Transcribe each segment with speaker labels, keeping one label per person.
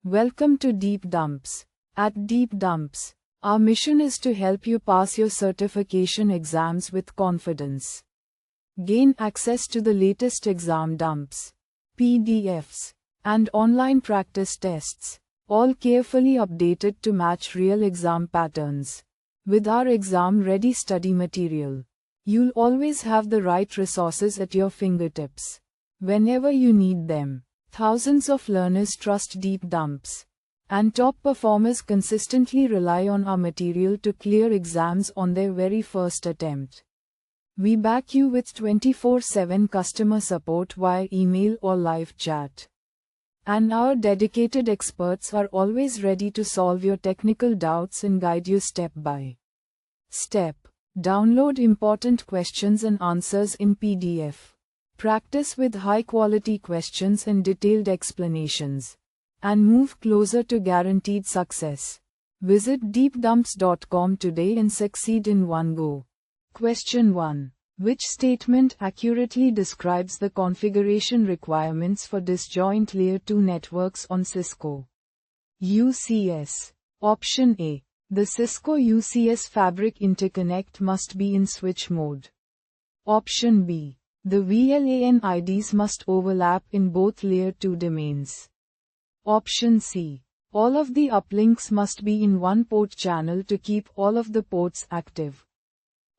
Speaker 1: Welcome to Deep Dumps. At Deep Dumps, our mission is to help you pass your certification exams with confidence. Gain access to the latest exam dumps, PDFs, and online practice tests, all carefully updated to match real exam patterns. With our exam-ready study material, you'll always have the right resources at your fingertips whenever you need them. Thousands of learners trust Deep Dumps, and top performers consistently rely on our material to clear exams on their very first attempt. We back you with 24/7 customer support via email or live chat. And our dedicated experts are always ready to solve your technical doubts and guide you step by step. Download important questions and answers in PDF. Practice with high-quality questions and detailed explanations, and move closer to guaranteed success. Visit deepdumps.com today and succeed in one go. Question 1. Which statement accurately describes the configuration requirements for disjoint Layer 2 networks on Cisco UCS? Option A. The Cisco UCS fabric interconnect must be in switch mode. Option B. The VLAN IDs must overlap in both Layer 2 domains. Option C. All of the uplinks must be in one port channel to keep all of the ports active.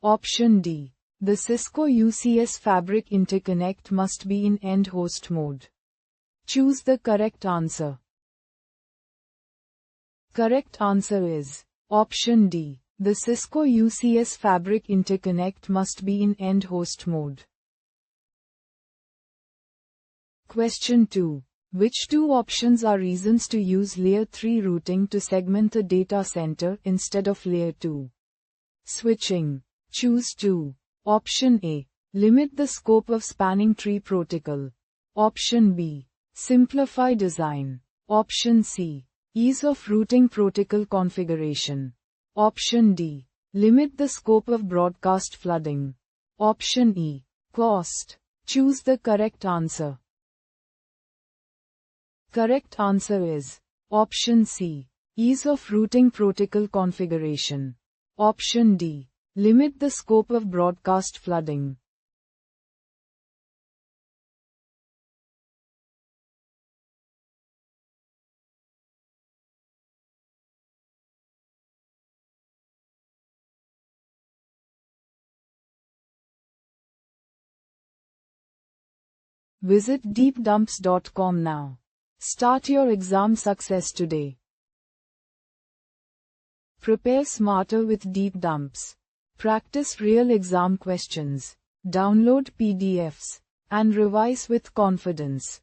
Speaker 1: Option D. The Cisco UCS fabric interconnect must be in end host mode. Choose the correct answer. Correct answer is Option D. The Cisco UCS fabric interconnect must be in end host mode. Question 2. Which two options are reasons to use Layer 3 routing to segment the data center instead of Layer 2? Switching. Choose 2. Option A. Limit the scope of spanning tree protocol. Option B. Simplify design. Option C. Ease of routing protocol configuration. Option D. Limit the scope of broadcast flooding. Option E. Cost. Choose the correct answer. Correct answer is Option C. Ease of routing protocol configuration. Option D. Limit the scope of broadcast flooding. Visit deepdumps.com now. Start your exam success today. Prepare smarter with Deep Dumps. Practice real exam questions. Download PDFs and revise with confidence.